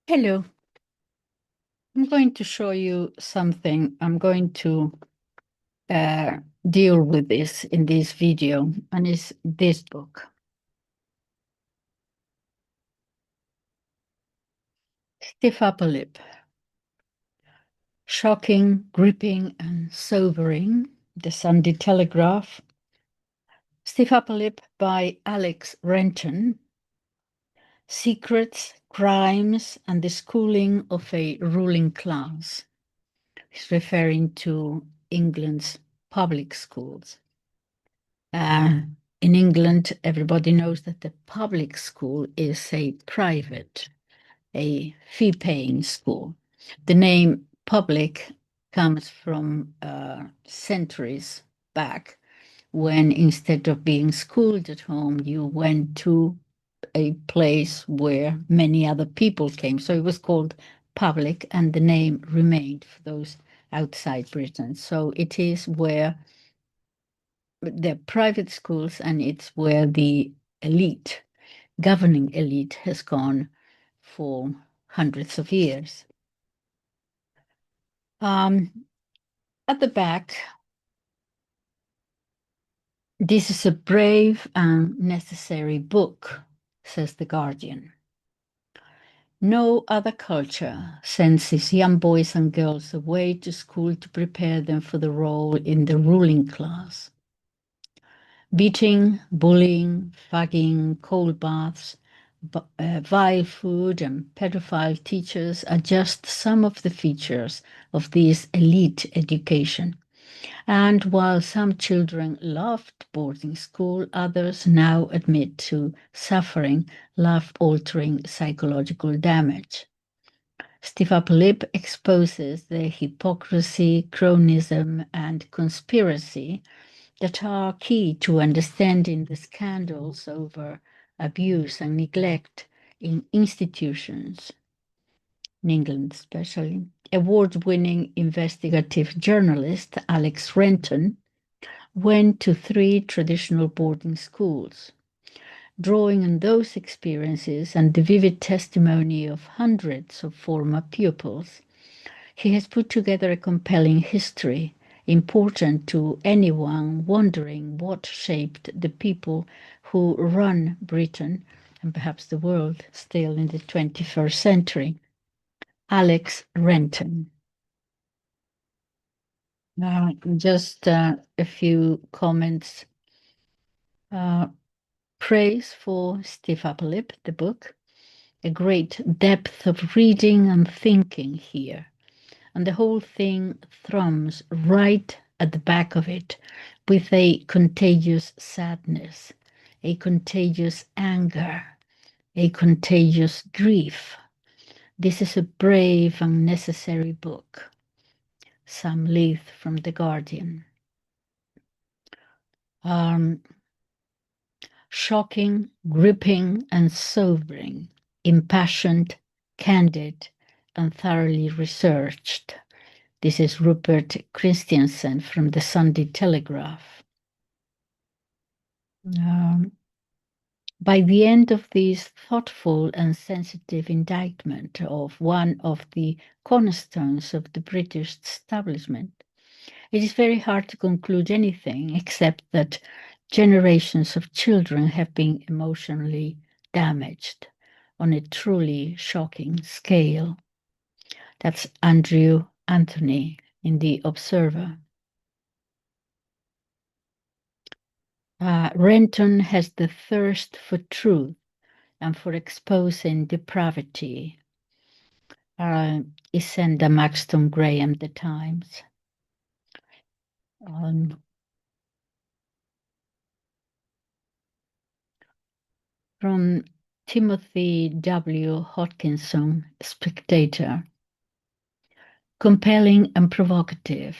Hello, I'm going to show you something. I'm going to uh, deal with this in this video, and it's this book. Stiff Upper Lip. Shocking, gripping, and sobering. The Sunday Telegraph. Stiff Upper Lip by Alex Renton. Secrets, Crimes, and the Schooling of a Ruling Class. He's referring to England's public schools. In England, everybody knows that the public school is a private, a fee-paying school. The name public comes from centuries back, when instead of being schooled at home, you went to a place where many other people came. So it was called public, and the name remained for those outside Britain. So it is where they're private schools, and it's where the elite, governing elite, has gone for hundreds of years. At the back, this is a brave and necessary book, says The Guardian. No other culture sends its young boys and girls away to school to prepare them for the role in the ruling class. Beating, bullying, fagging, cold baths, vile food, and pedophile teachers are just some of the features of this elite education. And while some children loved boarding school, others now admit to suffering life-altering psychological damage. Stiff Upper Lip exposes the hypocrisy, cronysm, and conspiracy that are key to understanding the scandals over abuse and neglect in institutions, in England especially. Award-winning investigative journalist Alex Renton went to 3 traditional boarding schools. Drawing on those experiences and the vivid testimony of hundreds of former pupils, he has put together a compelling history, important to anyone wondering what shaped the people who run Britain and perhaps the world still in the 21st century. Alex Renton. Just a few comments. Praise for Stiff Upper Lip, the book. A great depth of reading and thinking here. And the whole thing thrums right at the back of it with a contagious sadness, a contagious anger, a contagious grief. This is a brave and necessary book. Sam Leith from The Guardian. Shocking, gripping, and sobering, impassioned, candid, and thoroughly researched. This is Rupert Christiansen from the Sunday Telegraph. By the end of this thoughtful and sensitive indictment of one of the cornerstones of the British establishment, it is very hard to conclude anything except that generations of children have been emotionally damaged on a truly shocking scale. That's Andrew Anthony in The Observer. Renton has the thirst for truth and for exposing depravity. Isenda Maxton Graham, The Times. From Timothy W. Hodkinson, Spectator. Compelling and provocative.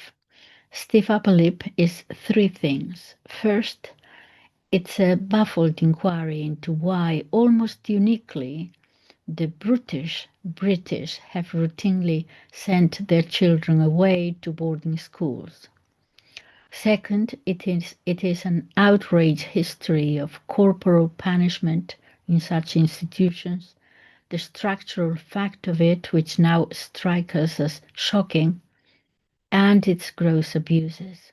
Stiff Upper Lip is 3 things. First, it's a baffled inquiry into why, almost uniquely, the British have routinely sent their children away to boarding schools. Second, it is an outraged history of corporal punishment in such institutions, the structural fact of it, which now strike us as shocking, and its gross abuses.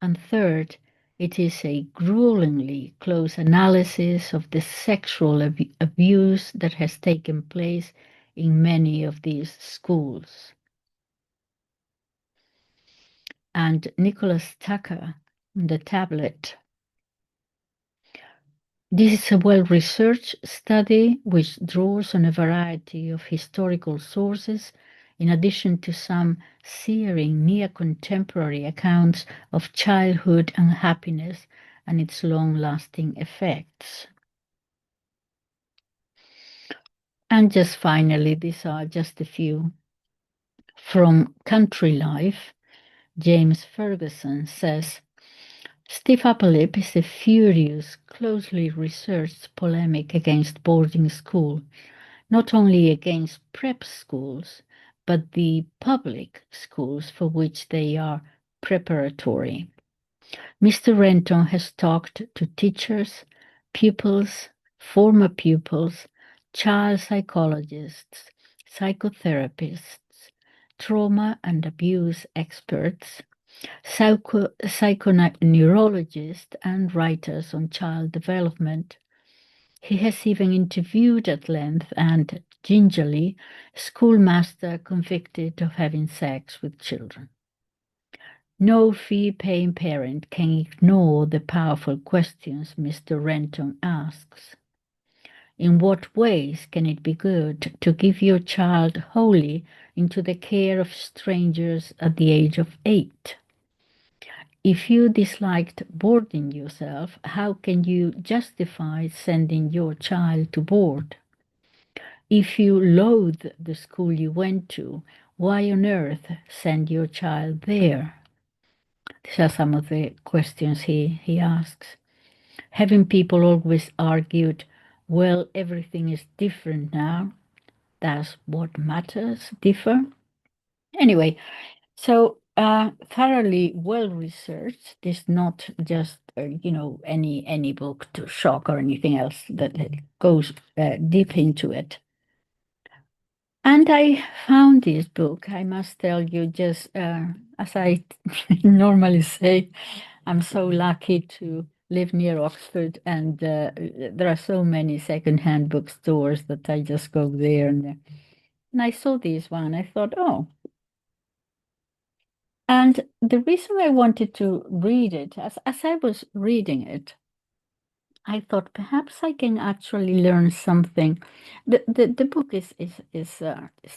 And third, it is a gruelingly close analysis of the sexual abuse that has taken place in many of these schools. And Nicholas Tucker, the tablet. This is a well-researched study which draws on a variety of historical sources, in addition to some searing near-contemporary accounts of childhood unhappiness and its long-lasting effects. And just finally, these are just a few. From Country Life, James Ferguson says, Stiff upper lip is a furious, closely researched polemic against boarding school, not only against prep schools, but the public schools for which they are preparatory. Mr. Renton has talked to teachers, pupils, former pupils, child psychologists, psychotherapists, trauma and abuse experts, psychoneurologists, and writers on child development. He has even interviewed at length and gingerly a schoolmaster convicted of having sex with children. No fee-paying parent can ignore the powerful questions Mr. Renton asks. In what ways can it be good to give your child wholly into the care of strangers at the age of 8? If you disliked boarding yourself, how can you justify sending your child to board? If you loathe the school you went to, why on earth send your child there? These are some of the questions he asks. Having people always argued, well, everything is different now. That's what matters, differ. Anyway, so thoroughly well researched. This not just any book to shock or anything else that goes deep into it. And I found this book. I must tell you, just as I normally say, I'm so lucky to live near Oxford, and there are so many secondhand bookstores that I just go there and I saw this one. I thought, oh. And the reason I wanted to read it, as I was reading it, I thought perhaps I can actually learn something. The book is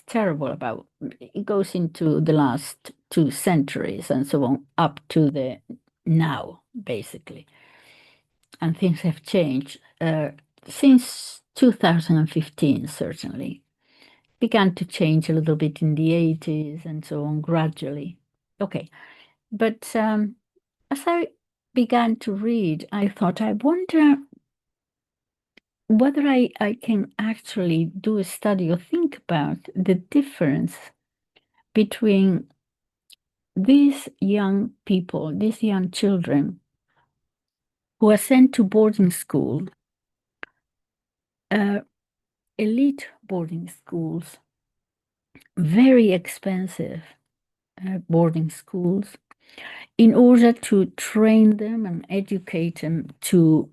terrible about. It goes into the last 2 centuries and so on, up to the now, basically. And things have changed since 2015, certainly. Began to change a little bit in the 80s and so on, gradually. Okay, but as I began to read, I thought, I wonder whether I can actually do a study or think about the difference between these young people, these young children who are sent to boarding school, elite boarding schools, very expensive boarding schools, in order to train them and educate them to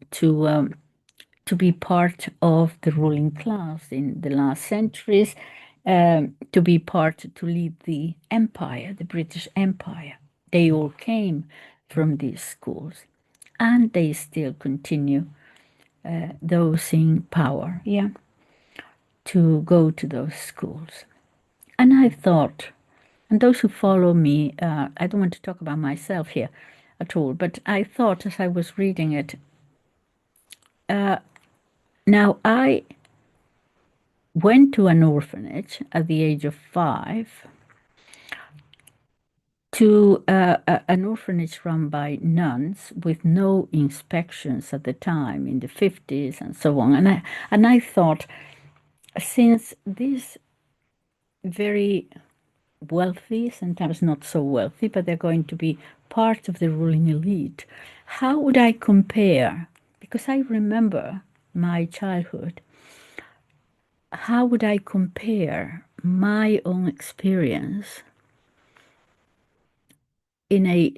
be part of the ruling class in the last centuries, to be part, to lead the empire, the British Empire. They all came from these schools, and they still continue, those in power, to go to those schools. And I thought, and those who follow me, I don't want to talk about myself here at all, but I thought as I was reading it, now I went to an orphanage at the age of 5, to an orphanage run by nuns with no inspections at the time in the 50s and so on. And I thought, since these very wealthy, sometimes not so wealthy, but they're going to be part of the ruling elite, how would I compare? Because I remember my childhood. how would I compare my own experience in a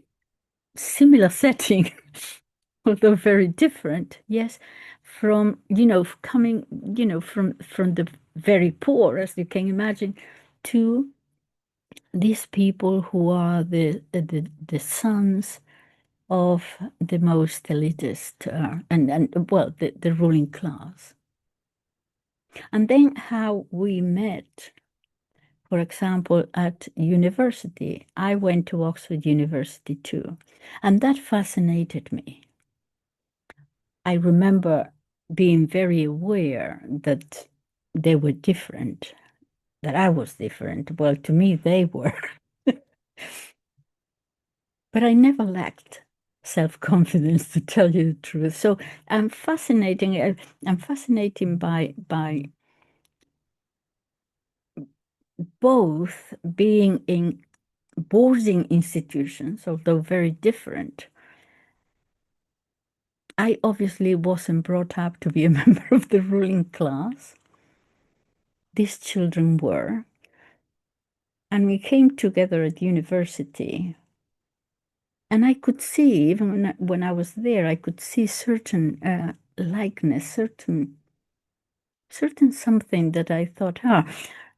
similar setting, although very different, yes, from, coming, from the very poor, as you can imagine, to these people who are the sons of the most elitist and well, the ruling class. And then how we met, for example, at university. I went to Oxford University too, and that fascinated me. I remember being very aware that they were different, that I was different. Well, to me, they were. But I never lacked self-confidence, to tell you the truth. So I'm fascinating. I'm fascinated by both being in boarding institutions, although very different. I obviously wasn't brought up to be a member of the ruling class. These children were. And we came together at university. And I could see, even when I was there, I could see certain likeness, certain something that I thought,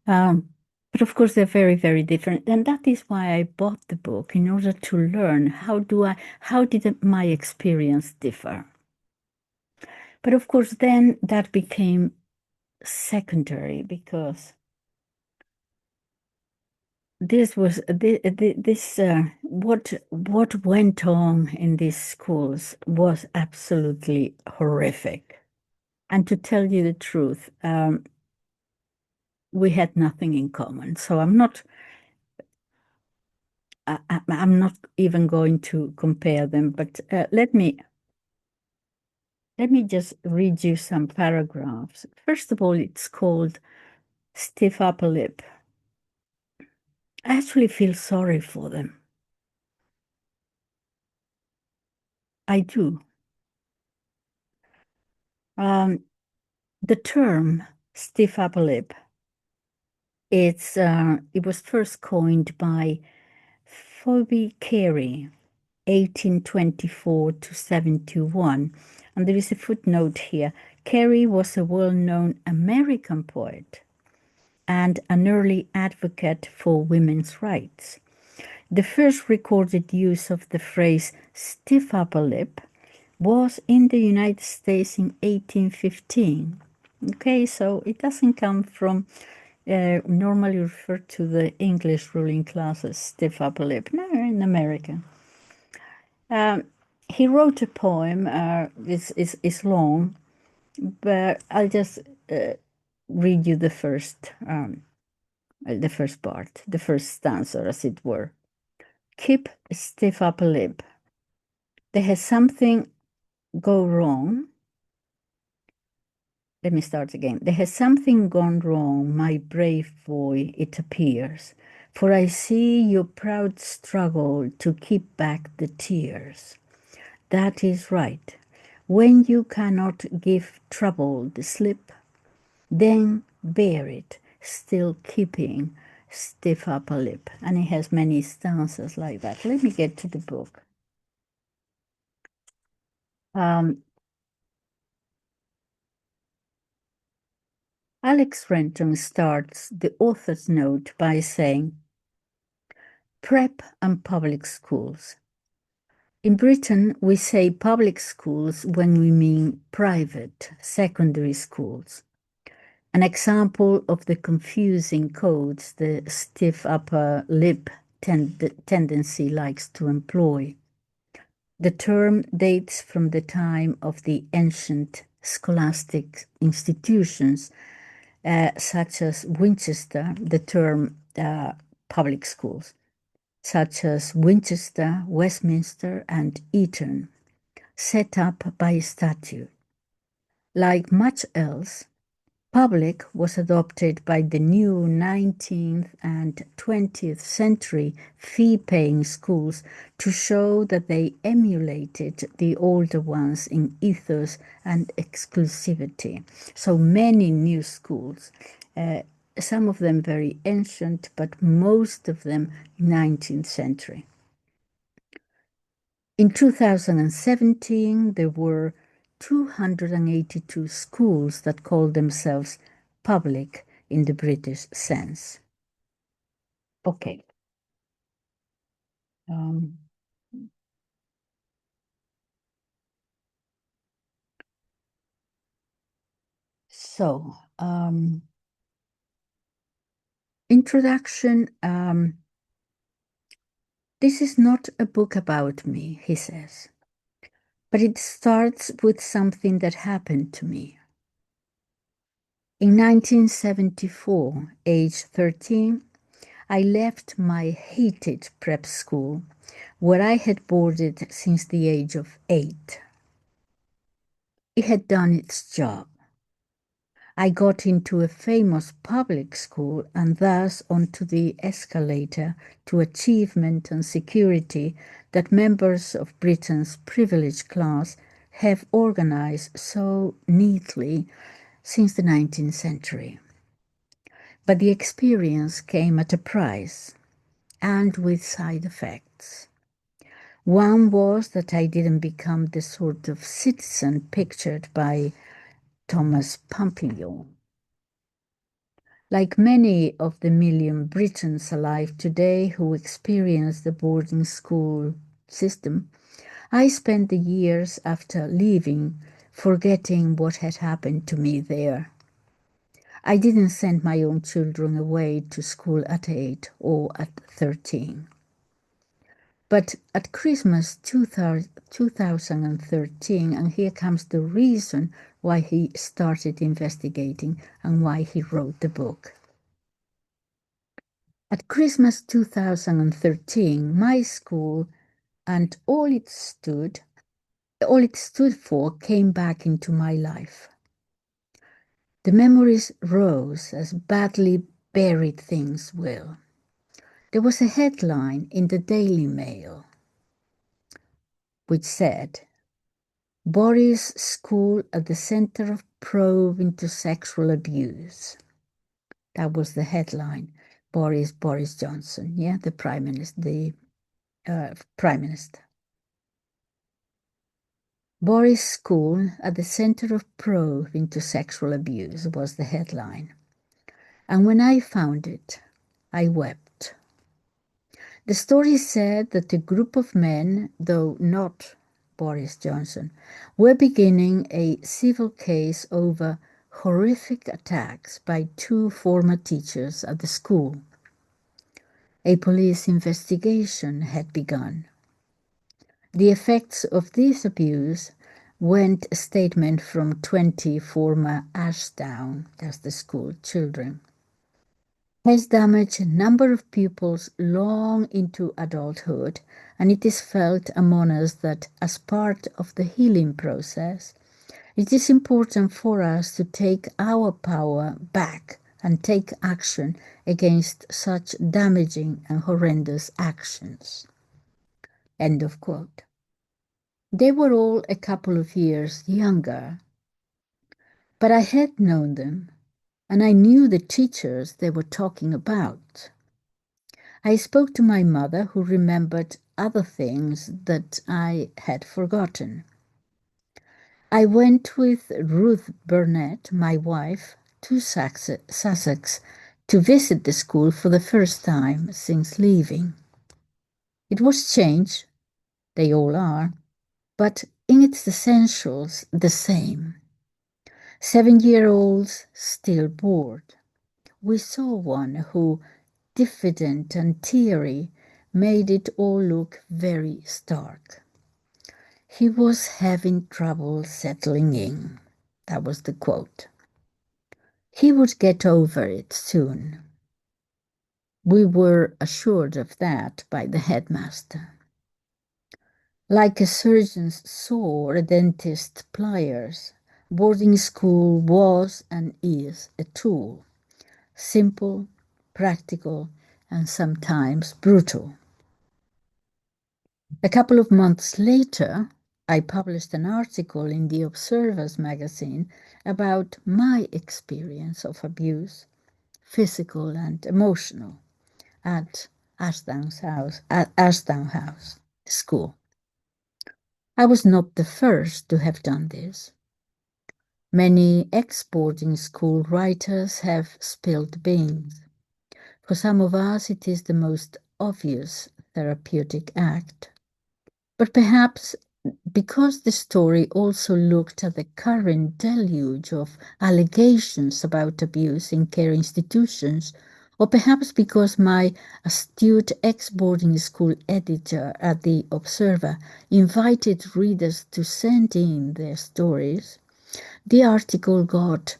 but of course they're very, very different. And that is why I bought the book, in order to learn how did my experience differ. But of course, then that became secondary, because this was this what went on in these schools was absolutely horrific. And to tell you the truth, we had nothing in common. So I'm not even going to compare them. But let me just read you some paragraphs. First of all, it's called Stiff Upper Lip. I actually feel sorry for them. I do. The term stiff upper lip, it was first coined by Phoebe Carey, 1824 to 71. And there is a footnote here. Carey was a well-known American poet and an early advocate for women's rights. The first recorded use of the phrase stiff upper lip was in the United States in 1815. Okay, so it doesn't come from, normally referred to the English ruling class as stiff upper lip. No, in America. He wrote a poem, it's long, but I'll just read you the first part, the first stanza, as it were. Keep a stiff upper lip. There has something go wrong. Let me start again. There has something gone wrong, my brave boy, it appears, for I see your proud struggle to keep back the tears. That is right. When you cannot give trouble the slip, then bear it, still keeping stiff upper lip. And it has many stanzas like that. Let me get to the book. Alex Renton starts the author's note by saying, prep and public schools. In Britain, we say public schools when we mean private secondary schools. An example of the confusing codes the stiff upper lip tendency likes to employ. The term dates from the time of the ancient scholastic institutions, such as Winchester, the term public schools, such as Winchester, Westminster, and Eton, set up by statute. Like much else, Public was adopted by the new 19th and 20th century fee-paying schools to show that they emulated the older ones in ethos and exclusivity. So many new schools, some of them very ancient, but most of them 19th century. In 2017, there were 282 schools that called themselves public in the British sense. Okay. Um, so, introduction. This is not a book about me, he says, but it starts with something that happened to me. In 1974, age 13, I left my hated prep school, where I had boarded since the age of 8. It had done its job. I got into a famous public school and thus onto the escalator to achievement and security that members of Britain's privileged class have organized so neatly since the 19th century. But the experience came at a price and with side effects. One was that I didn't become the sort of citizen pictured by Thomas Pompillion. Like many of the million Britons alive today who experienced the boarding school system, I spent the years after leaving forgetting what had happened to me there. I didn't send my own children away to school at 8 or at 13. But at Christmas 2013, and here comes the reason why he started investigating and why he wrote the book. At Christmas 2013, my school and all it stood for came back into my life. The memories rose as badly buried things will. There was a headline in the Daily Mail which said, Boris School at the center of probe into sexual abuse. That was the headline. Boris Johnson, yeah, the prime minister, prime minister. Boris School at the center of probe into sexual abuse was the headline. And when I found it, I wept. The story said that a group of men, though not Boris Johnson, were beginning a civil case over horrific attacks by 2 former teachers at the school. A police investigation had begun. The effects of this abuse went a statement from 20 former Ashdown, that's the school children, has damaged a number of pupils long into adulthood, and it is felt among us that as part of the healing process, it is important for us to take our power back and take action against such damaging and horrendous actions. End of quote. They were all a couple of years younger, but I had known them, and I knew the teachers they were talking about. I spoke to my mother, who remembered other things that I had forgotten. I went with Ruth Burnett, my wife, to Sussex to visit the school for the first time since leaving. It was changed, they all are, but in its essentials the same. 7-year-olds still bored. We saw one who, diffident and teary, made it all look very stark. He was having trouble settling in. That was the quote. He would get over it soon. We were assured of that by the headmaster. Like a surgeon's saw or a dentist's pliers, boarding school was and is a tool, simple, practical, and sometimes brutal. A couple of months later, I published an article in the Observer's magazine about my experience of abuse, physical and emotional, at Ashdown House School. I was not the first to have done this. Many ex-boarding school writers have spilled beans. For some of us, it is the most obvious therapeutic act. But perhaps because the story also looked at the current deluge of allegations about abuse in care institutions, or perhaps because my astute ex-boarding school editor at the Observer invited readers to send in their stories, the article that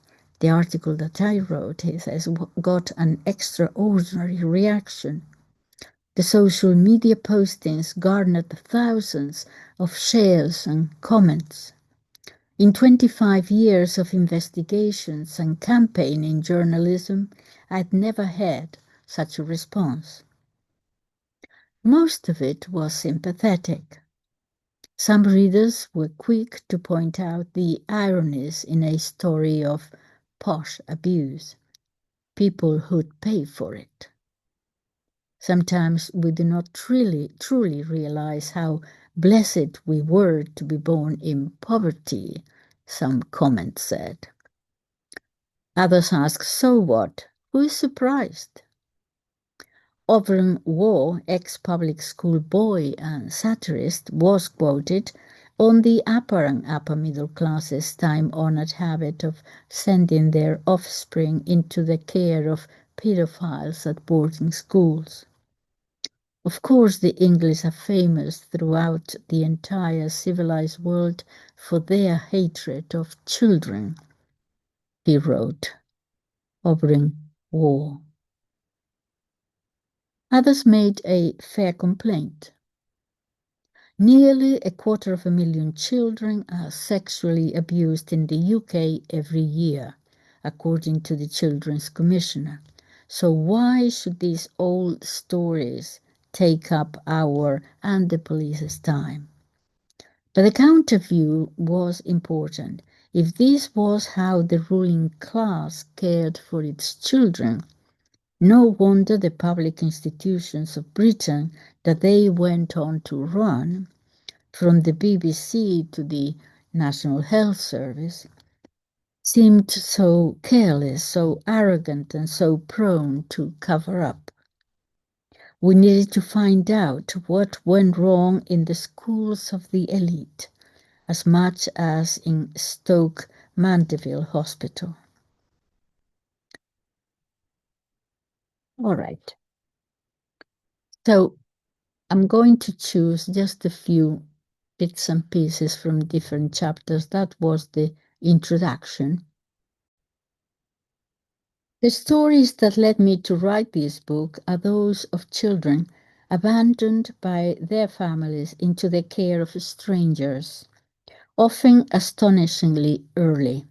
I wrote, he says, got an extraordinary reaction. The social media postings garnered thousands of shares and comments. In 25 years of investigations and campaigning journalism, I'd never had such a response. Most of it was sympathetic. Some readers were quick to point out the ironies in a story of posh abuse, people who'd pay for it. Sometimes we do not truly realize how blessed we were to be born in poverty, some comment said. Others ask, so what? Who is surprised? Oberon Waugh, ex-public school boy and satirist, was quoted on the upper and upper middle classes' time-honored habit of sending their offspring into the care of paedophiles at boarding schools. Of course, the English are famous throughout the entire civilized world for their hatred of children, he wrote, Oberon Waugh. Others made a fair complaint. Nearly 250,000 children are sexually abused in the UK every year, according to the Children's Commissioner. So why should these old stories take up our and the police's time? But the counter view was important. If this was how the ruling class cared for its children, no wonder the public institutions of Britain that they went on to run, from the BBC to the National Health Service, seemed so careless, so arrogant, and so prone to cover up. We needed to find out what went wrong in the schools of the elite, as much as in Stoke Mandeville Hospital. All right. So I'm going to choose just a few bits and pieces from different chapters. That was the introduction. The stories that led me to write this book are those of children abandoned by their families into the care of strangers, often astonishingly early.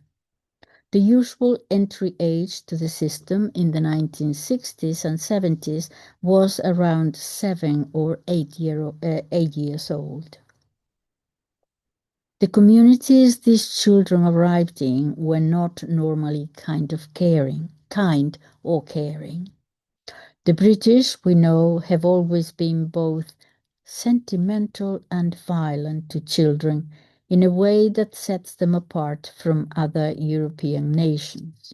The usual entry age to the system in the 1960s and 70s was around 7 or 8 years old. The communities these children arrived in were not normally kind or caring. The British, we know, have always been both sentimental and violent to children in a way that sets them apart from other European nations.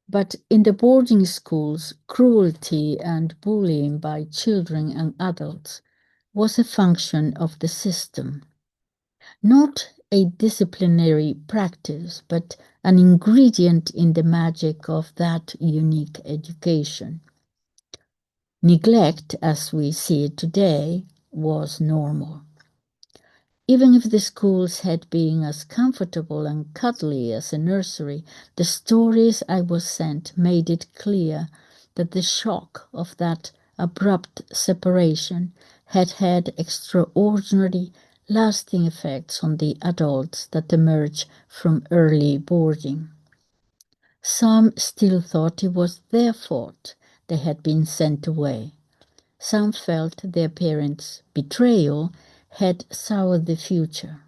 But in the boarding schools, cruelty and bullying by children and adults was a function of the system. Not a disciplinary practice, but an ingredient in the magic of that unique education. Neglect, as we see it today, was normal. Even if the schools had been as comfortable and cuddly as a nursery, the stories I was sent made it clear that the shock of that abrupt separation had had extraordinary lasting effects on the adults that emerge from early boarding. Some still thought it was their fault they had been sent away. Some felt their parents' betrayal had soured the future.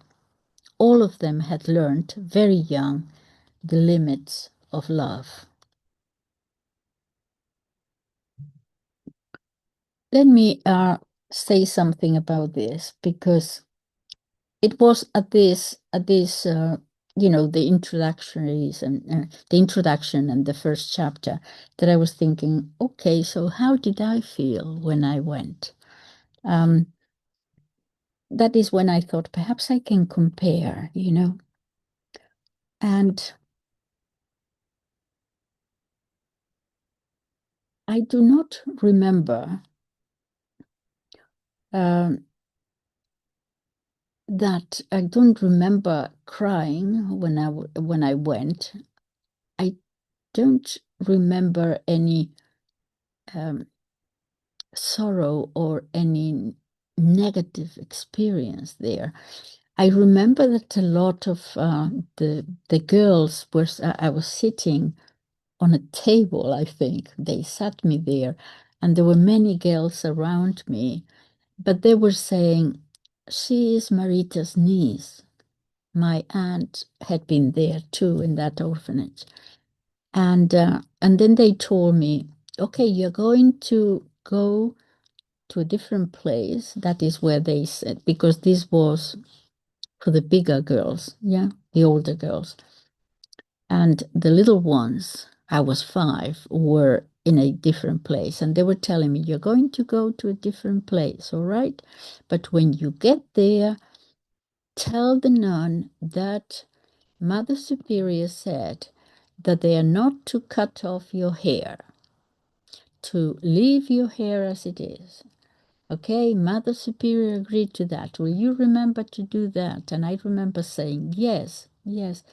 All of them had learned very young the limits of love. Let me say something about this, because it was at this the introductories and the introduction and the first chapter that I was thinking, okay, so how did I feel when I went? That is when I thought perhaps I can compare, and I do not remember um, that I don't remember crying when I went. I don't remember any um, sorrow or any negative experience there. I remember that a lot of the girls were. I was sitting on a table. I think they sat me there, and there were many girls around me, but they were saying, "She is Marita's niece." My aunt had been there too in that orphanage. And then they told me, okay, you're going to go to a different place. That is where they said, because this was for the bigger girls, yeah, the older girls. And the little ones, I was 5, were in a different place. And they were telling me, you're going to go to a different place, all right? But when you get there, tell the nun that Mother Superior said that they are not to cut off your hair, to leave your hair as it is. Okay, Mother Superior agreed to that. Will you remember to do that? And I remember saying, yes, yes.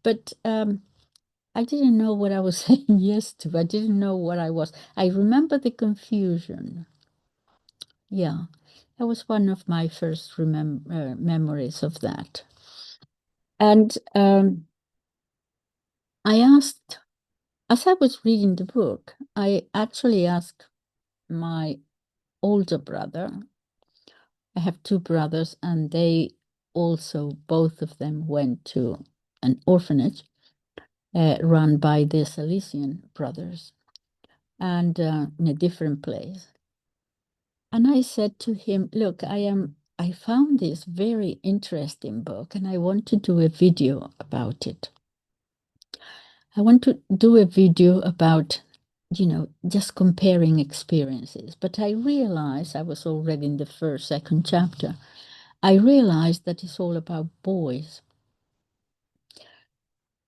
But I didn't know what I was saying yes to. I didn't know what I was. I remember the confusion. Yeah, that was one of my first memories of that. And I asked, as I was reading the book, I actually asked my older brother. I have 2 brothers, and they also, both of them, went to an orphanage run by the Salesian brothers, and in a different place. And I said to him, look, I found this very interesting book, and I want to do a video about it. I want to do a video about, just comparing experiences. But I realized, I was already in the second chapter, I realized that it's all about boys.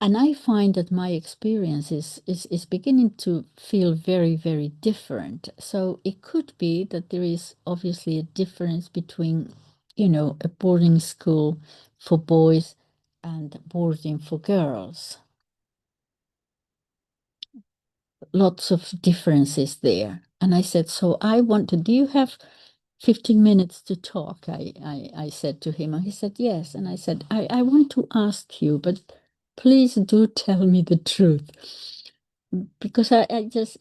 And I find that my experience is beginning to feel very, very different. So it could be that there is obviously a difference between, a boarding school for boys and boarding for girls. Lots of differences there. And I said, so do you have 15 minutes to talk? I said to him, and he said, yes. And I said, I want to ask you, but please do tell me the truth. Because I just,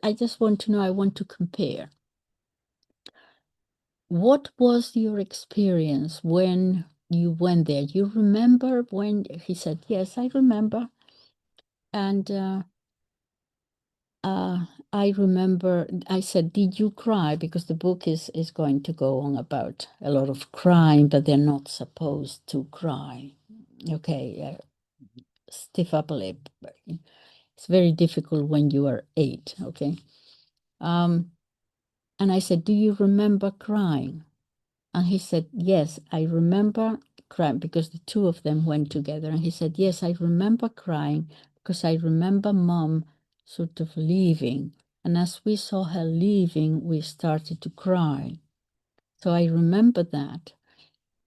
I just want to know, I want to compare. What was your experience when you went there? You remember when he said, yes, I remember. And I remember I said, did you cry? Because the book is going to go on about a lot of crying, but they're not supposed to cry. Okay, stiff upper lip. It's very difficult when you are 8, okay? And I said, do you remember crying? And he said, yes, I remember crying, because the 2 of them went together. And he said, yes, I remember crying because I remember Mom sort of leaving. And as we saw her leaving, we started to cry. So I remember that.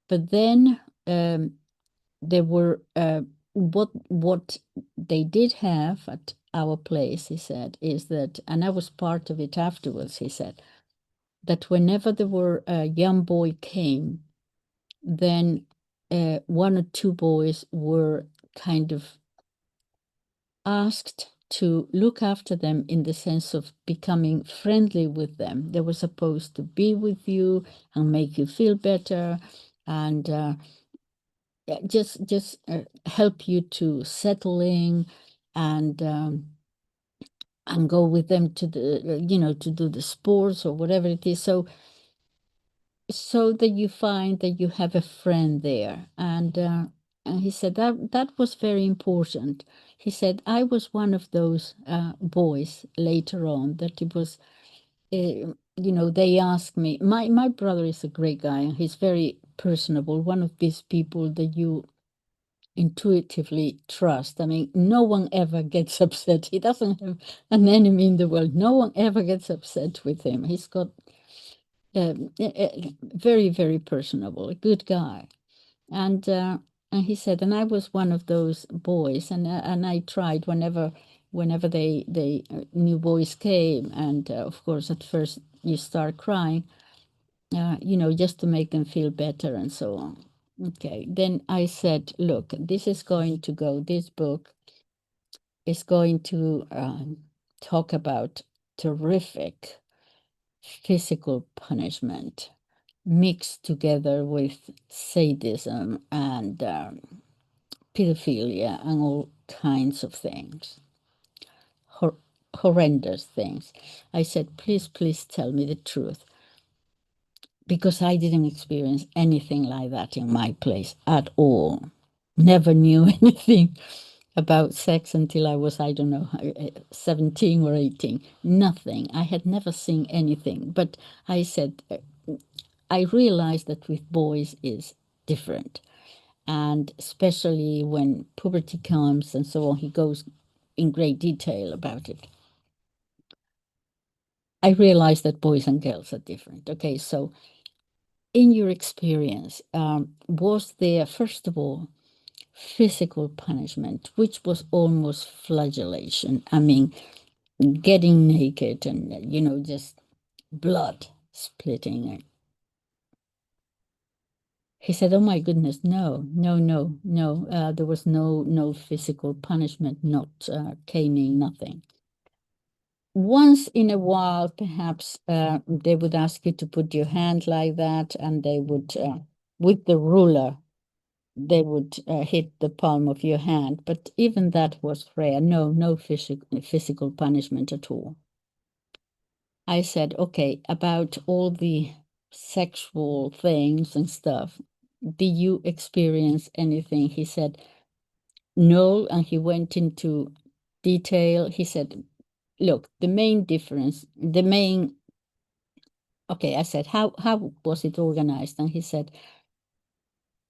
But then there were, what they did have at our place, he said, is that, and I was part of it afterwards, he said, that whenever there were a young boy came, then one or two boys were kind of asked to look after them in the sense of becoming friendly with them. They were supposed to be with you and make you feel better, and just help you to settle in, and go with them to the to do the sports or whatever it is. So that you find that you have a friend there. And he said that was very important. He said I was one of those boys later on that it was, they asked me. My brother is a great guy, and he's very personable. One of these people that you intuitively trust. I mean, no one ever gets upset. He doesn't have an enemy in the world. No one ever gets upset with him. He's got very, very personable, a good guy. And he said, and I was one of those boys, and I tried whenever they new boys came, and of course at first you start crying, just to make them feel better and so on. Okay, then I said, look, this is going to go. This book is going to talk about terrific physical punishment mixed together with sadism and pedophilia and all kinds of things, horrendous things. I said, please, please tell me the truth, because I didn't experience anything like that in my place at all. Never knew anything about sex until I was, I don't know, 17 or 18. Nothing. I had never seen anything. But I said, I realized that with boys is different. And especially when puberty comes and so on, he goes in great detail about it. I realized that boys and girls are different. Okay, so in your experience, was there, first of all, physical punishment, which was almost flagellation? I mean, getting naked and, just blood splitting. He said, "Oh my goodness, no, no, no, no. There was no physical punishment, not caning, nothing. Once in a while, perhaps they would ask you to put your hand like that, and they would, with the ruler, they would hit the palm of your hand. But even that was rare. No physical punishment at all." I said, okay, about all the sexual things and stuff, did you experience anything? He said, no. And he went into detail. He said, look, okay, I said, how was it organized? And he said,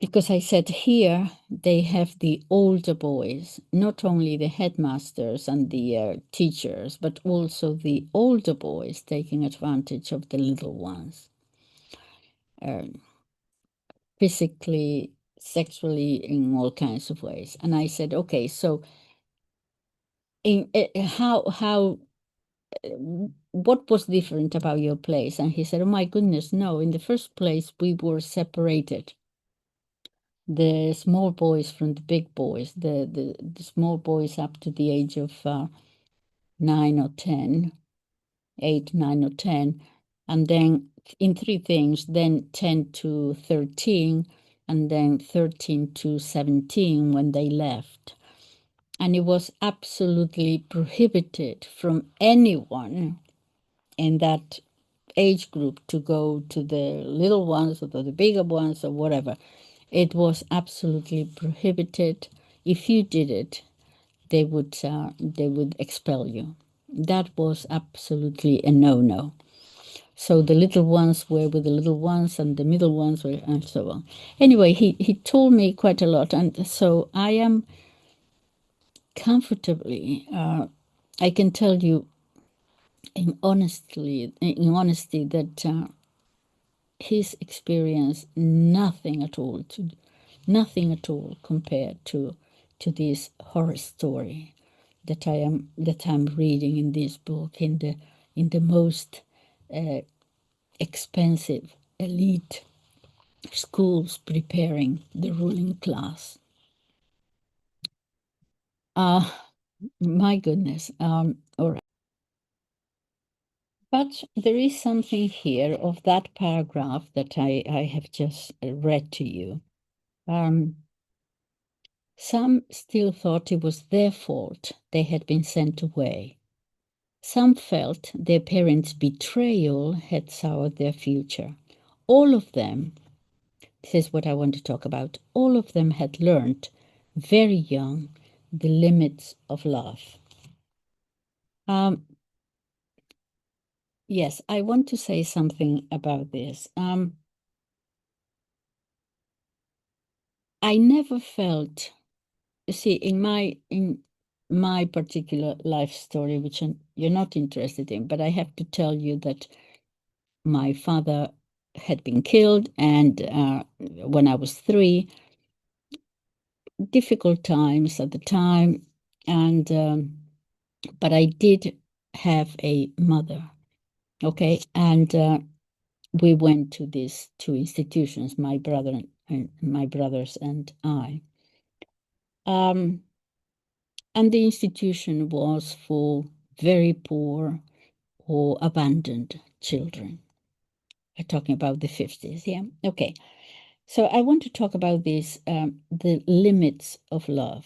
because I said, here they have the older boys, not only the headmasters and the teachers, but also the older boys taking advantage of the little ones, physically, sexually, in all kinds of ways. And I said, okay, so what was different about your place? And he said, oh my goodness, no. In the first place, we were separated. The small boys from the big boys, the small boys up to the age of 9 or 10, 8, 9 or 10, and then in three things, then 10 to 13, and then 13 to 17 when they left. And it was absolutely prohibited from anyone in that age group to go to the little ones or to the bigger ones or whatever. It was absolutely prohibited. If you did it, they would expel you. That was absolutely a no-no. So the little ones were with the little ones, and the middle ones were, and so on. Anyway, he told me quite a lot, and so I am comfortably. I can tell you in honesty that his experience nothing at all compared to this horror story that I'm reading in this book, in the most expensive elite schools preparing the ruling class. My goodness. All right. But there is something here of that paragraph that I have just read to you. Some still thought it was their fault they had been sent away. Some felt their parents' betrayal had soured their future. All of them, this is what I want to talk about, all of them had learned very young the limits of love. Yes, I want to say something about this. I never felt, see, in my particular life story, which you're not interested in, but I have to tell you that my father had been killed, and when I was 3, difficult times at the time, and but I did have a mother, okay, and we went to these 2 institutions, my brother and my brothers and I. And the institution was for very poor or abandoned children. We're talking about the 50s, yeah? Okay. So I want to talk about this, the limits of love.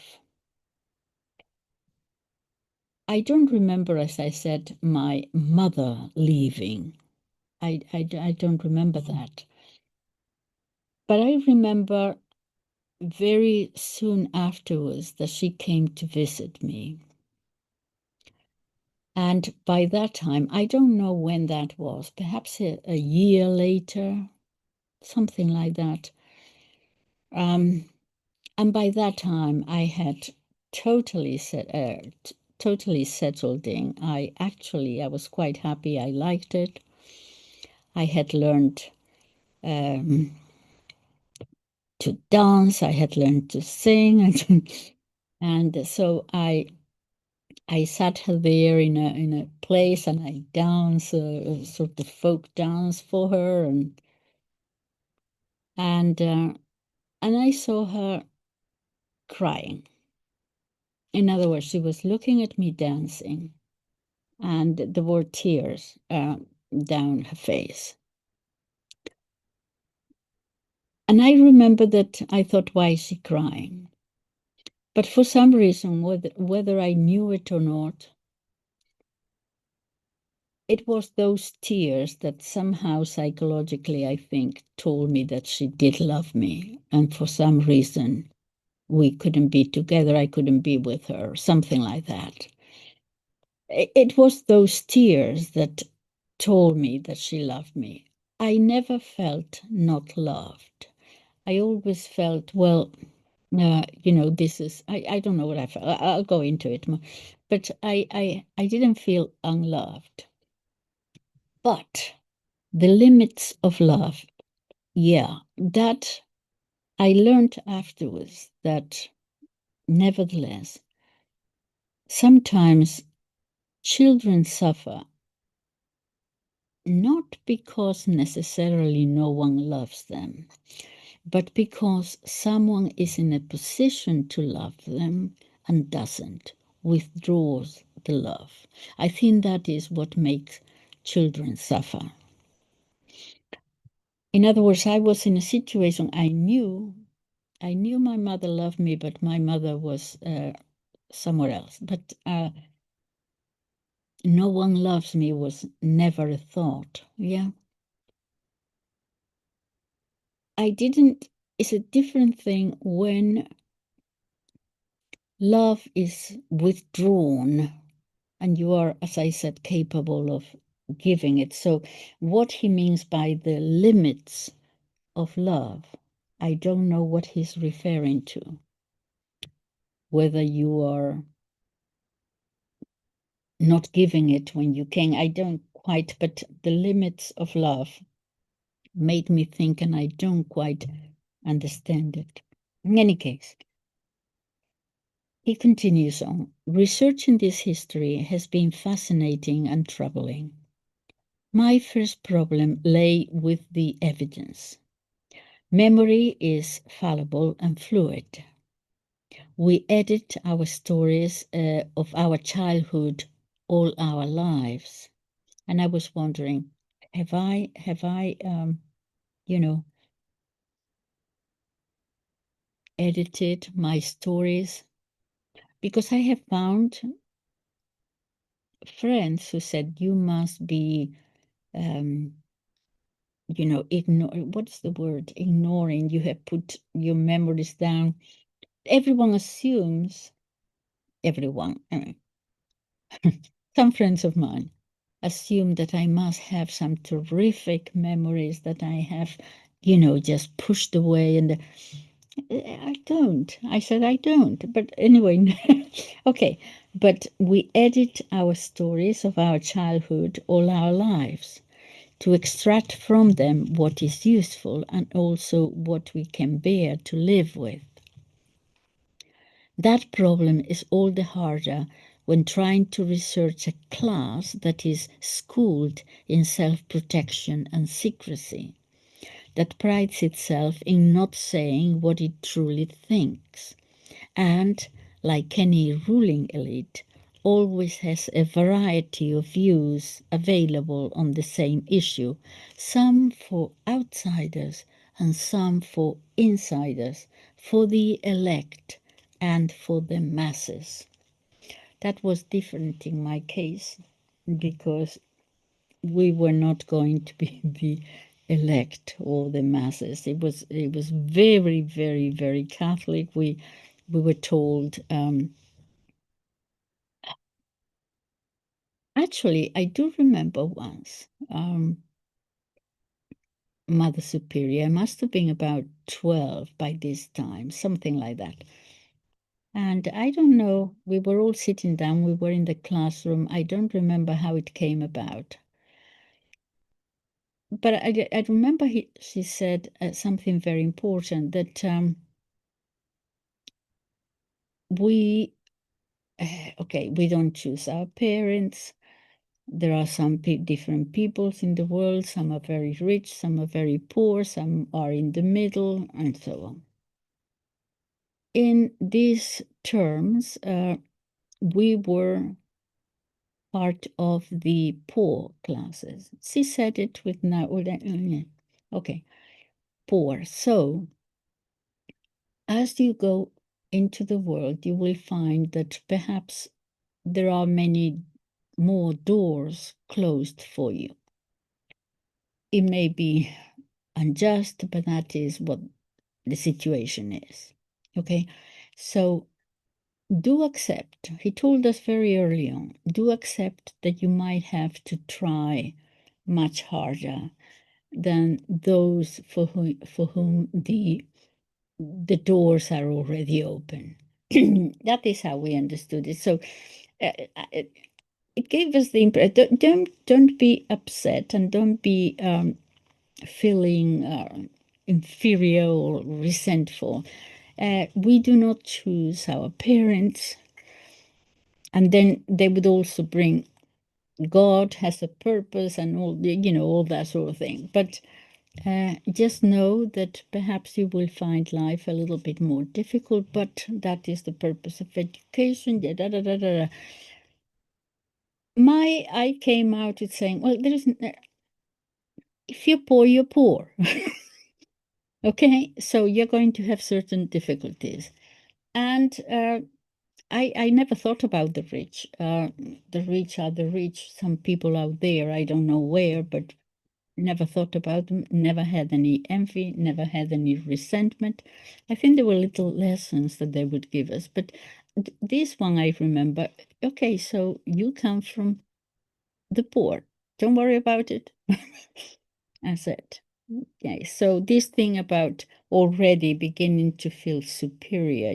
I don't remember, as I said, my mother leaving. I don't remember that. But I remember very soon afterwards that she came to visit me. And by that time, I don't know when that was, perhaps a year later, something like that. And by that time, I had totally settled in. I was quite happy. I liked it. I had learned to dance. I had learned to sing, and so I sat her there in a place, and I danced a sort of folk dance for her, and I saw her crying. In other words, she was looking at me dancing, and there were tears down her face. And I remember that I thought, why is she crying? But for some reason, whether I knew it or not, it was those tears that somehow psychologically, I think, told me that she did love me. And for some reason, we couldn't be together. I couldn't be with her, something like that. It was those tears that told me that she loved me. I never felt not loved. I always felt, well, this is, I don't know what I felt. I'll go into it more. But I didn't feel unloved. But the limits of love, yeah, that I learned afterwards that nevertheless, sometimes children suffer not because necessarily no one loves them, but because someone is in a position to love them and doesn't, withdraws the love. I think that is what makes children suffer. In other words, I was in a situation I knew my mother loved me, but my mother was somewhere else. But no one loves me was never a thought. Yeah. It's a different thing when love is withdrawn and you are, as I said, capable of giving it. So, what he means by the limits of love, I don't know what he's referring to. Whether you are not giving it when you can, I don't quite, but the limits of love made me think, and I don't quite understand it. In any case, he continues on. Researching this history has been fascinating and troubling. My first problem lay with the evidence. Memory is fallible and fluid. We edit our stories of our childhood all our lives. And I was wondering, have I, you know, edited my stories? Because I have found friends who said you must be, what's the word? Ignoring. You have put your memories down. Everyone assumes, everyone, some friends of mine assume that I must have some terrific memories that I have, just pushed away. And I don't. I said I don't. But anyway, okay. But we edit our stories of our childhood all our lives to extract from them what is useful and also what we can bear to live with. That problem is all the harder when trying to research a class that is schooled in self-protection and secrecy, that prides itself in not saying what it truly thinks, and, like any ruling elite, always has a variety of views available on the same issue, some for outsiders and some for insiders, for the elect and for the masses. That was different in my case because we were not going to be the elect or the masses. It was very, very, very Catholic. We were told. Actually, I do remember once. Mother Superior. I must have been about 12 by this time, something like that. And I don't know, we were all sitting down, we were in the classroom. I don't remember how it came about. But I remember she said something very important that we don't choose our parents. There are some different peoples in the world. Some are very rich, some are very poor, some are in the middle, and so on. In these terms, we were part of the poor classes. She said it with now, okay, poor. So, as you go into the world, you will find that perhaps there are many more doors closed for you. It may be unjust, but that is what the situation is. Okay, so do accept, he told us very early on, do accept that you might have to try much harder than those for whom the doors are already open. That is how we understood it. So it gave us the impression, don't be upset and don't be feeling inferior or resentful. We do not choose our parents. And then they would also bring God has a purpose and all that sort of thing. But just know that perhaps you will find life a little bit more difficult, but that is the purpose of education. Da, da, da, da, da. I came out with saying, well, there isn't. If you're poor, you're poor. Okay, so you're going to have certain difficulties, and I never thought about the rich. The rich are the rich. Some people out there, I don't know where, but never thought about them, never had any envy, never had any resentment. I think there were little lessons that they would give us. But this one I remember, okay, so you come from the poor. Don't worry about it. I said. Okay, so this thing about already beginning to feel superior,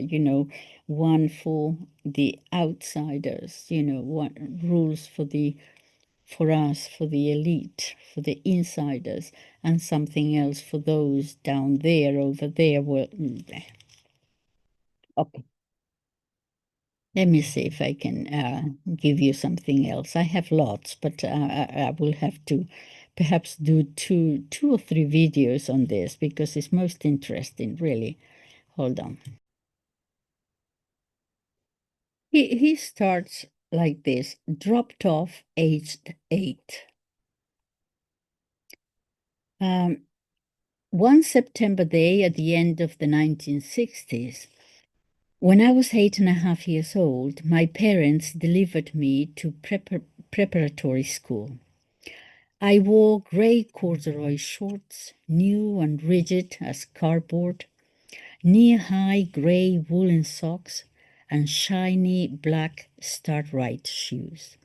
one for the outsiders, one rules for us, for the elite, for the insiders, and something else for those down there, over there. Well, okay. Let me see if I can give you something else. I have lots, but I will have to perhaps do two or three videos on this because it's most interesting, really. Hold on. He starts like this, dropped off, aged 8. One September day at the end of the 1960s, when I was 8.5 years old, my parents delivered me to preparatory school. I wore grey corduroy shorts, new and rigid as cardboard, knee-high grey woolen socks, and shiny black start-right shoes.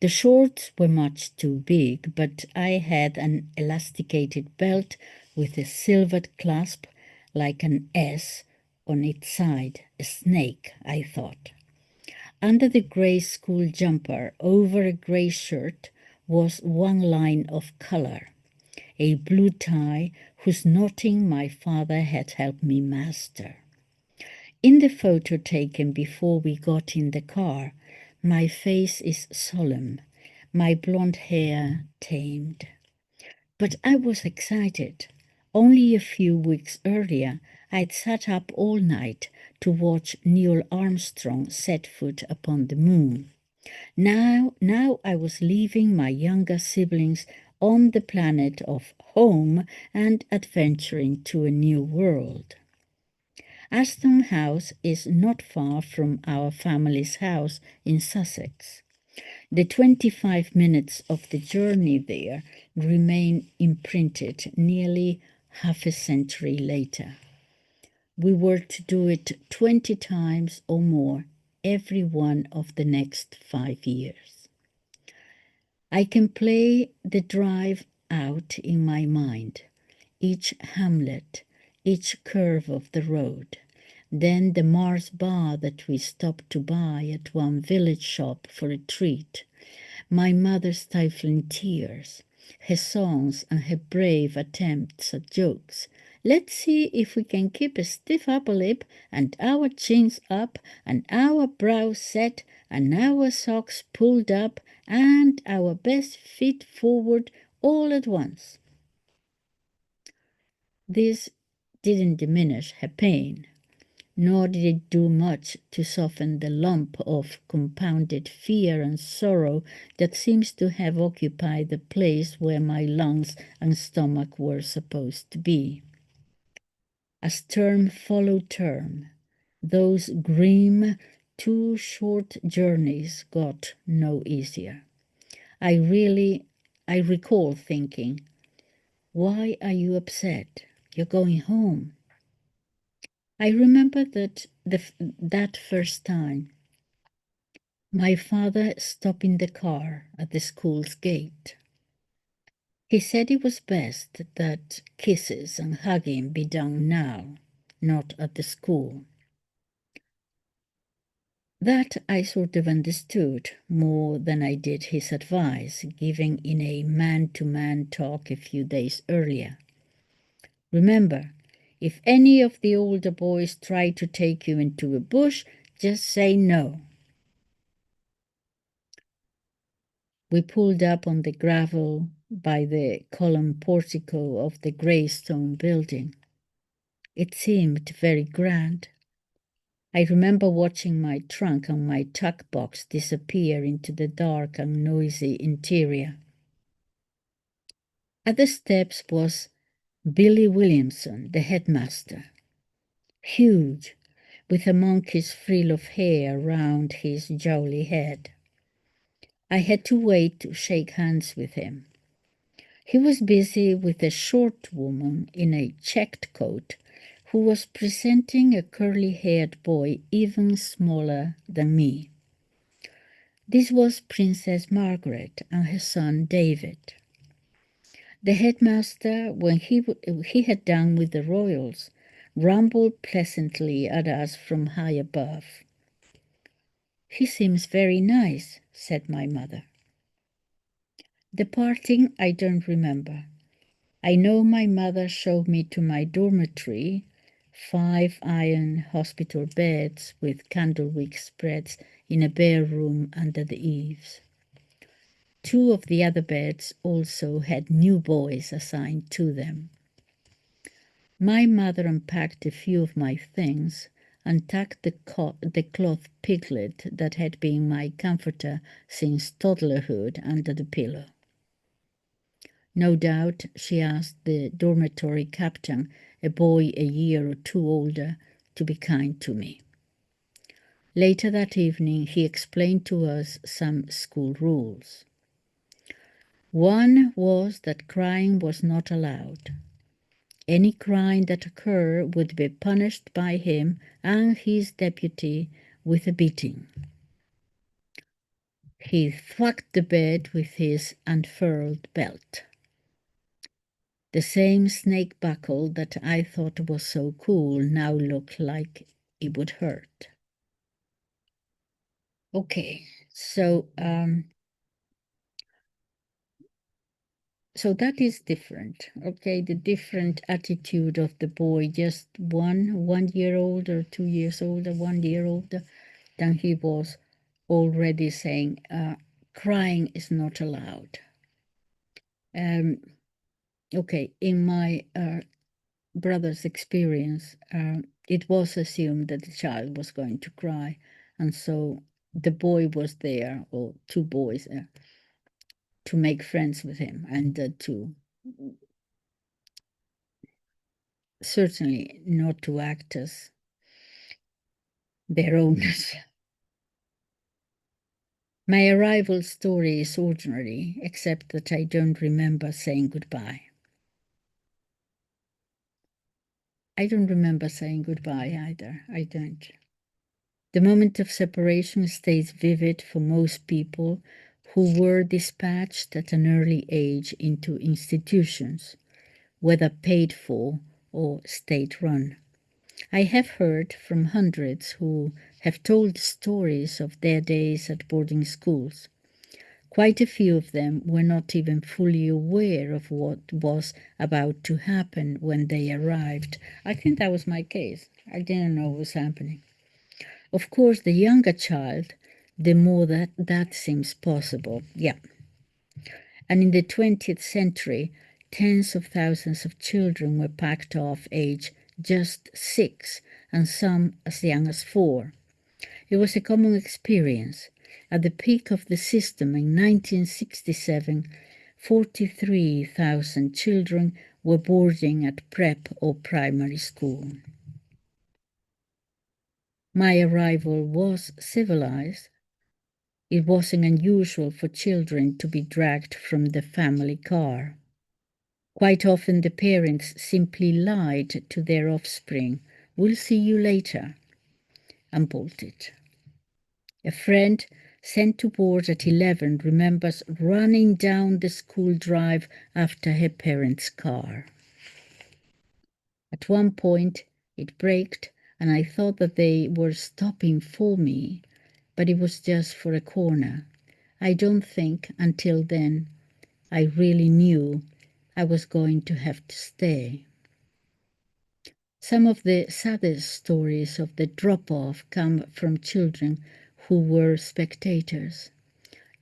The shorts were much too big, but I had an elasticated belt with a silvered clasp like an S on its side, a snake, I thought. Under the grey school jumper, over a grey shirt, was one line of color, a blue tie whose knotting my father had helped me master. In the photo taken before we got in the car, my face is solemn, my blonde hair tamed. But I was excited. Only a few weeks earlier, I'd sat up all night to watch Neil Armstrong set foot upon the moon. Now I was leaving my younger siblings on the planet of home and adventuring to a new world. Aston House is not far from our family's house in Sussex. The 25 minutes of the journey there remain imprinted nearly half a century later. We were to do it 20 times or more every one of the next 5 years. I can play the drive out in my mind, each hamlet, each curve of the road, then the Mars bar that we stopped to buy at one village shop for a treat, my mother stifling tears, her songs and her brave attempts at jokes. Let's see if we can keep a stiff upper lip and our chins up and our brows set and our socks pulled up and our best feet forward all at once. This didn't diminish her pain, nor did it do much to soften the lump of compounded fear and sorrow that seems to have occupied the place where my lungs and stomach were supposed to be. As term followed term, those grim, too short journeys got no easier. I recall thinking, why are you upset? You're going home. I remember that first time, my father stopping the car at the school's gate. He said it was best that kisses and hugging be done now, not at the school. That I sort of understood more than I did his advice given in a man-to-man talk a few days earlier. Remember, if any of the older boys try to take you into a bush, just say no. We pulled up on the gravel by the column portico of the grey stone building. It seemed very grand. I remember watching my trunk and my tuck box disappear into the dark and noisy interior. At the steps was Billy Williamson, the headmaster, huge, with a monkey's frill of hair round his jowly head. I had to wait to shake hands with him. He was busy with a short woman in a checked coat who was presenting a curly-haired boy even smaller than me. This was Princess Margaret and her son David. The headmaster, when he had done with the royals, rumbled pleasantly at us from high above. "He seems very nice," said my mother. The parting I don't remember. I know my mother showed me to my dormitory, 5 iron hospital beds with candlewick spreads in a bare room under the eaves. Two of the other beds also had new boys assigned to them. My mother unpacked a few of my things and tucked the cloth piglet that had been my comforter since toddlerhood under the pillow. No doubt she asked the dormitory captain, a boy a year or two older, to be kind to me. Later that evening, he explained to us some school rules. One was that crying was not allowed. Any crying that occurred would be punished by him and his deputy with a beating. He thwacked the bed with his unfurled belt. The same snake buckle that I thought was so cool now looked like it would hurt. Okay, so that is different. Okay, the different attitude of the boy, just 1 year older, 2 years older, 1 year older than he was, already saying crying is not allowed. Okay, in my brother's experience, it was assumed that the child was going to cry, and so the boy was there, or two boys, to make friends with him and to certainly not to act as their owners. My arrival story is ordinary, except that I don't remember saying goodbye. I don't remember saying goodbye either. I don't. The moment of separation stays vivid for most people who were dispatched at an early age into institutions, whether paid for or state-run. I have heard from hundreds who have told stories of their days at boarding schools. Quite a few of them were not even fully aware of what was about to happen when they arrived. I think that was my case. I didn't know what was happening. Of course, the younger child, the more that seems possible. Yeah. And in the 20th century, tens of thousands of children were packed off age just 6, and some as young as 4. It was a common experience. At the peak of the system in 1967, 43,000 children were boarding at prep or primary school. My arrival was civilized. It wasn't unusual for children to be dragged from the family car. Quite often the parents simply lied to their offspring, "We'll see you later," and bolted. A friend sent to board at 11 remembers running down the school drive after her parents' car. At one point, it braked, and I thought that they were stopping for me, but it was just for a corner. I don't think until then I really knew I was going to have to stay. Some of the saddest stories of the drop-off come from children who were spectators.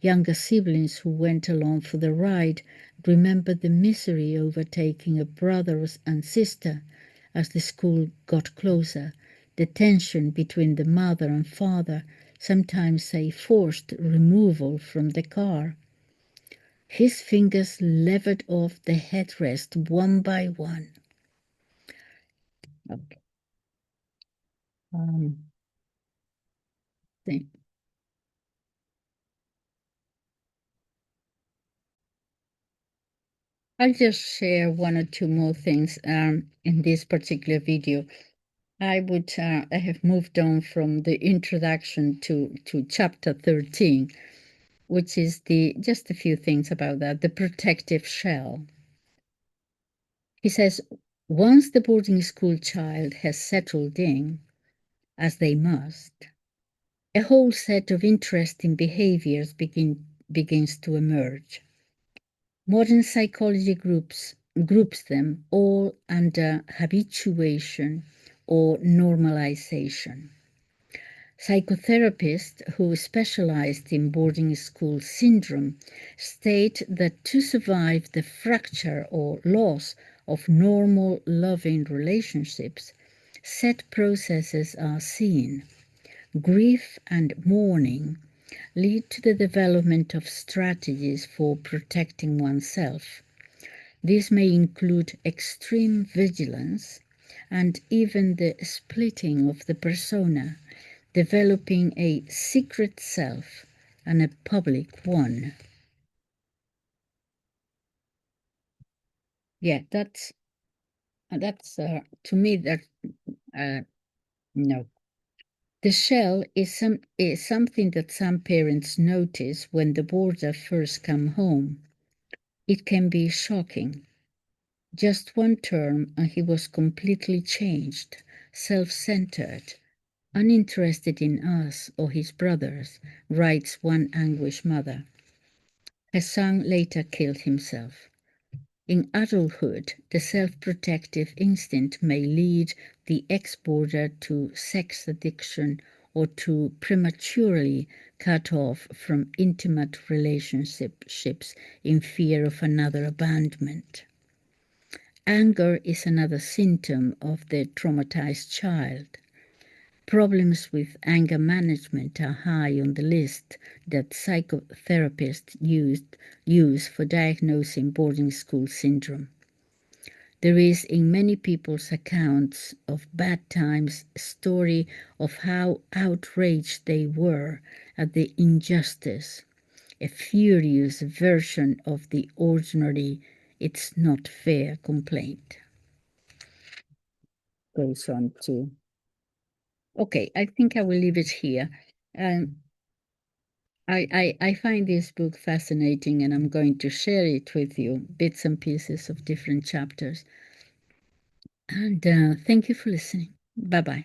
Younger siblings who went along for the ride remember the misery overtaking a brother and sister as the school got closer, the tension between the mother and father, sometimes a forced removal from the car. His fingers levered off the headrest one by one. Okay. I'll just share one or two more things in this particular video. I have moved on from the introduction to chapter 13, which is just a few things about that, the protective shell. He says, once the boarding school child has settled in, as they must, a whole set of interesting behaviors begins to emerge. Modern psychology groups them all under habituation or normalization. Psychotherapists who specialized in boarding school syndrome state that to survive the fracture or loss of normal loving relationships, set processes are seen. Grief and mourning lead to the development of strategies for protecting oneself. These may include extreme vigilance and even the splitting of the persona, developing a secret self and a public one. Yeah, that's to me that no. The shell is something that some parents notice when the boarder first come home. It can be shocking. Just one term and he was completely changed, self-centered, uninterested in us or his brothers, writes one anguished mother. Her son later killed himself. In adulthood, the self-protective instinct may lead the ex-boarder to sex addiction or to prematurely cut off from intimate relationships in fear of another abandonment. Anger is another symptom of the traumatized child. Problems with anger management are high on the list that psychotherapists use for diagnosing boarding school syndrome. There is in many people's accounts of bad times a story of how outraged they were at the injustice, a furious version of the ordinary "it's not fair" complaint. Goes on to... Okay, I think I will leave it here. I find this book fascinating and I'm going to share it with you, bits and pieces of different chapters. And thank you for listening. Bye-bye.